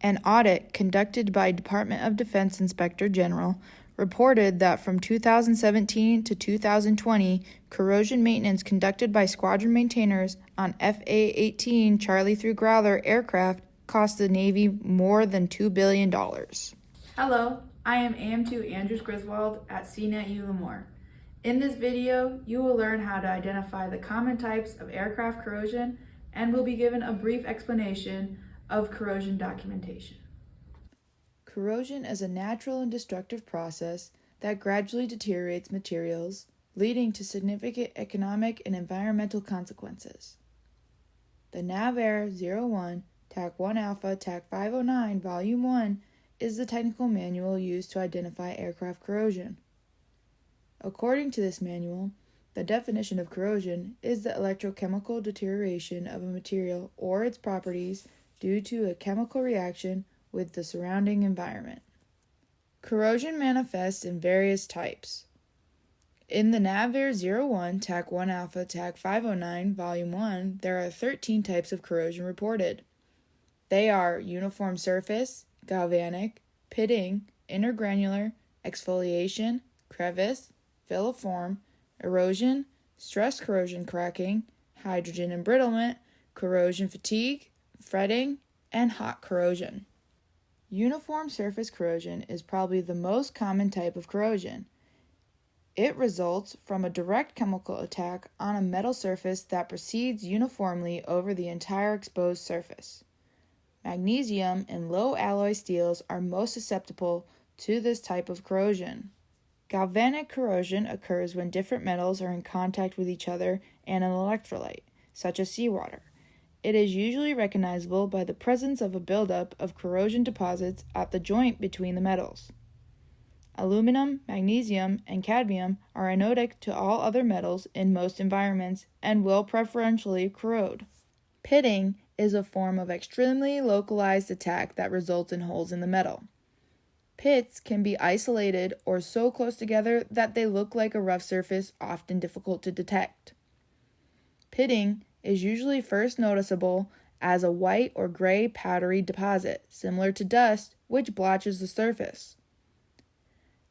An audit conducted by Department of Defense Inspector General reported that from 2017 to 2020, corrosion maintenance conducted by squadron maintainers on FA-18 Charlie through Growler aircraft cost the Navy more than $2 billion. Hello, I am AM2 Andrew-Griswold at CNATT Lemoore. In this video, you will learn how to identify the common types of aircraft corrosion and will be given a brief explanation of corrosion documentation. Corrosion is a natural and destructive process that gradually deteriorates materials, leading to significant economic and environmental consequences. The NAVAIR 01 TAC 1 Alpha TAC 509 Volume 1 is the technical manual used to identify aircraft corrosion. According to this manual, the definition of corrosion is the electrochemical deterioration of a material or its properties due to a chemical reaction with the surrounding environment. Corrosion manifests in various types. In the NAVAIR 01 TAC 1 Alpha TAC 509 Volume 1, there are 13 types of corrosion reported. They are uniform surface, galvanic, pitting, intergranular, exfoliation, crevice, filiform, erosion, stress corrosion cracking, hydrogen embrittlement, corrosion fatigue, fretting, and hot corrosion. Uniform surface corrosion is probably the most common type of corrosion. It results from a direct chemical attack on a metal surface that proceeds uniformly over the entire exposed surface. Magnesium and low alloy steels are most susceptible to this type of corrosion. Galvanic corrosion occurs when different metals are in contact with each other and an electrolyte, such as seawater. It is usually recognizable by the presence of a buildup of corrosion deposits at the joint between the metals. Aluminum, magnesium, and cadmium are anodic to all other metals in most environments and will preferentially corrode. Pitting is a form of extremely localized attack that results in holes in the metal. Pits can be isolated or so close together that they look like a rough surface, often difficult to detect. Pitting is usually first noticeable as a white or gray powdery deposit, similar to dust, which blotches the surface.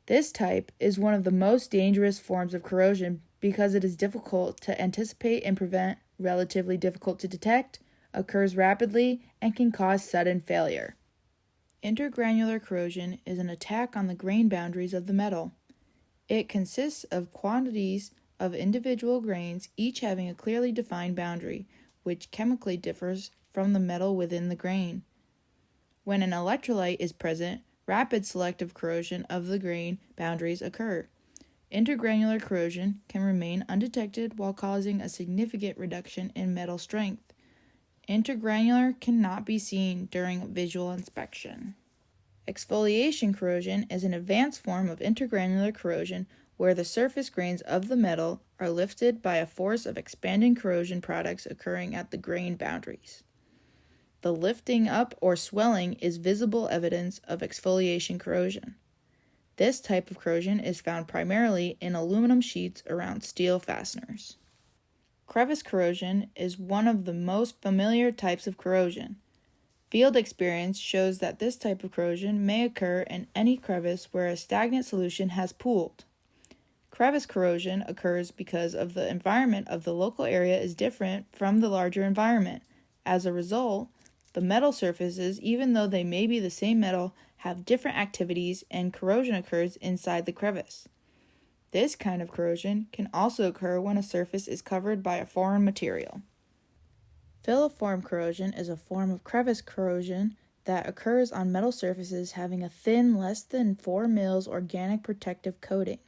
This type is one of the most dangerous forms of corrosion because it is difficult to anticipate and prevent, relatively difficult to detect, occurs rapidly, and can cause sudden failure. Intergranular corrosion is an attack on the grain boundaries of the metal. It consists of quantities of individual grains, each having a clearly defined boundary, which chemically differs from the metal within the grain. When an electrolyte is present, rapid selective corrosion of the grain boundaries occur. Intergranular corrosion can remain undetected while causing a significant reduction in metal strength. Intergranular cannot be seen during visual inspection. Exfoliation corrosion is an advanced form of intergranular corrosion where the surface grains of the metal are lifted by a force of expanding corrosion products occurring at the grain boundaries. The lifting up or swelling is visible evidence of exfoliation corrosion. This type of corrosion is found primarily in aluminum sheets around steel fasteners. Crevice corrosion is one of the most familiar types of corrosion. Field experience shows that this type of corrosion may occur in any crevice where a stagnant solution has pooled. Crevice corrosion occurs because of the environment of the local area is different from the larger environment. As a result, the metal surfaces, even though they may be the same metal, have different activities and corrosion occurs inside the crevice. This kind of corrosion can also occur when a surface is covered by a foreign material. Filiform corrosion is a form of crevice corrosion that occurs on metal surfaces having a thin, less than 4 mils organic protective coating.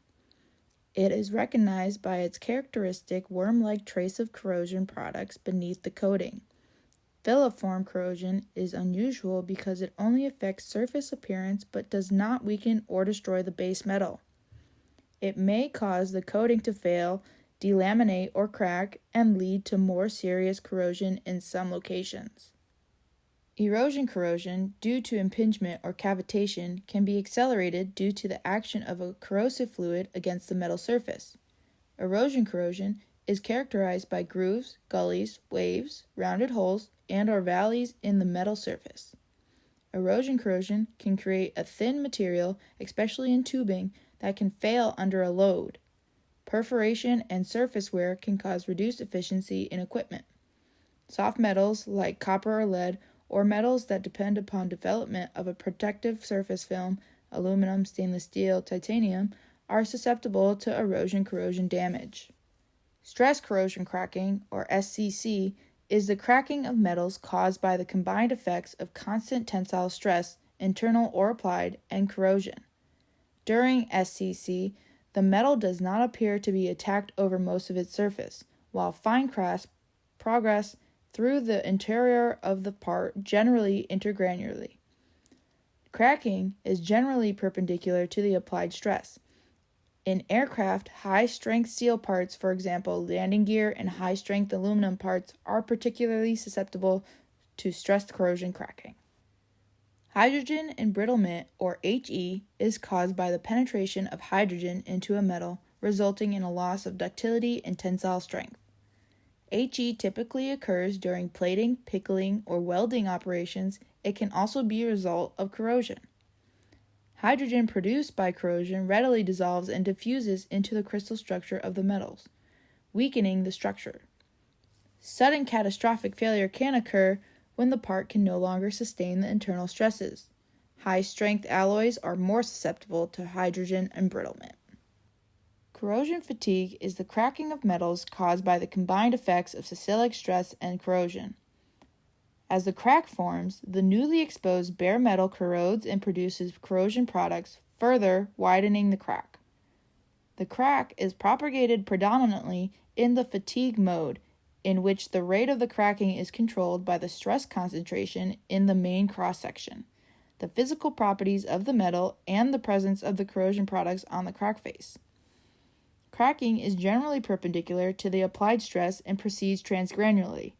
It is recognized by its characteristic worm-like trace of corrosion products beneath the coating. Filiform corrosion is unusual because it only affects surface appearance but does not weaken or destroy the base metal. It may cause the coating to fail, delaminate, or crack, and lead to more serious corrosion in some locations. Erosion corrosion, due to impingement or cavitation, can be accelerated due to the action of a corrosive fluid against the metal surface. Erosion corrosion is characterized by grooves, gullies, waves, rounded holes, and/or valleys in the metal surface. Erosion corrosion can create a thin material, especially in tubing, that can fail under a load. Perforation and surface wear can cause reduced efficiency in equipment. Soft metals like copper or lead, or metals that depend upon development of a protective surface film, aluminum, stainless steel, titanium, are susceptible to erosion corrosion damage. Stress corrosion cracking, or SCC, is the cracking of metals caused by the combined effects of constant tensile stress, internal or applied, and corrosion. During SCC, the metal does not appear to be attacked over most of its surface, while fine cracks progress through the interior of the part, generally intergranularly. Cracking is generally perpendicular to the applied stress. In aircraft, high-strength steel parts, for example, landing gear, and high-strength aluminum parts are particularly susceptible to stress corrosion cracking. Hydrogen embrittlement, or HE, is caused by the penetration of hydrogen into a metal, resulting in a loss of ductility and tensile strength. HE typically occurs during plating, pickling, or welding operations. It can also be a result of corrosion. Hydrogen produced by corrosion readily dissolves and diffuses into the crystal structure of the metals, weakening the structure. Sudden catastrophic failure can occur when the part can no longer sustain the internal stresses. High-strength alloys are more susceptible to hydrogen embrittlement. Corrosion fatigue is the cracking of metals caused by the combined effects of salicylic stress and corrosion. As the crack forms, the newly exposed bare metal corrodes and produces corrosion products, further widening the crack. The crack is propagated predominantly in the fatigue mode, in which the rate of the cracking is controlled by the stress concentration in the main cross-section, the physical properties of the metal, and the presence of the corrosion products on the crack face. Cracking is generally perpendicular to the applied stress and proceeds transgranularly.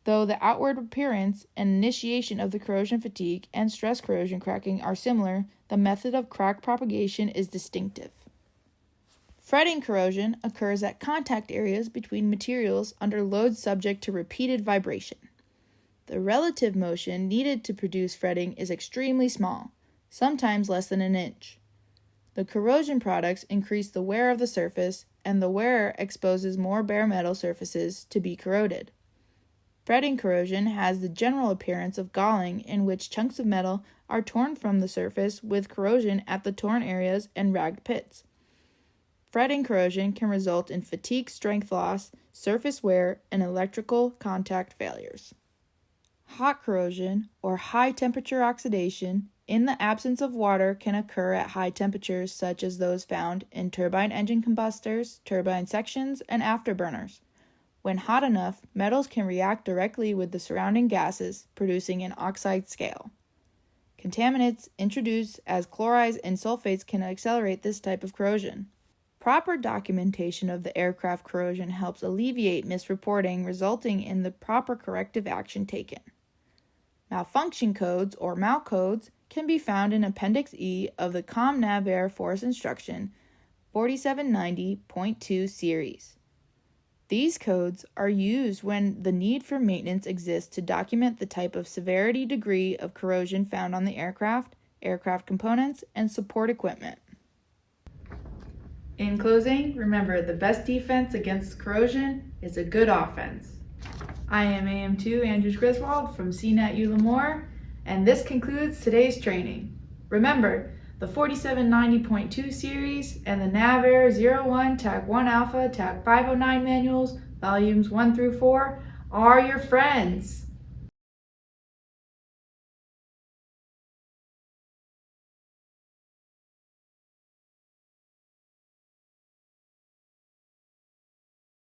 Though the outward appearance and initiation of the corrosion fatigue and stress corrosion cracking are similar, the method of crack propagation is distinctive. Fretting corrosion occurs at contact areas between materials under load subject to repeated vibration. The relative motion needed to produce fretting is extremely small, sometimes less than an inch. The corrosion products increase the wear of the surface, and the wear exposes more bare metal surfaces to be corroded. Fretting corrosion has the general appearance of galling, in which chunks of metal are torn from the surface with corrosion at the torn areas and ragged pits. Fretting corrosion can result in fatigue strength loss, surface wear, and electrical contact failures. Hot corrosion, or high-temperature oxidation, in the absence of water can occur at high temperatures such as those found in turbine engine combustors, turbine sections, and afterburners. When hot enough, metals can react directly with the surrounding gases, producing an oxide scale. Contaminants introduced as chlorides and sulfates can accelerate this type of corrosion. Proper documentation of the aircraft corrosion helps alleviate misreporting, resulting in the proper corrective action taken. Malfunction codes, or MAL codes, can be found in Appendix E of the NAVAIR Force Instruction 4790.2 series. These codes are used when the need for maintenance exists to document the type of severity degree of corrosion found on the aircraft, aircraft components, and support equipment. In closing, remember the best defense against corrosion is a good offense. I am AM2 Andrew-Griswold from CNATT Lemoore, and this concludes today's training. Remember, the 4790.2 series and the NAVAIR 01 Tag 1 Alpha Tag 509 manuals, volumes 1 through 4, are your friends.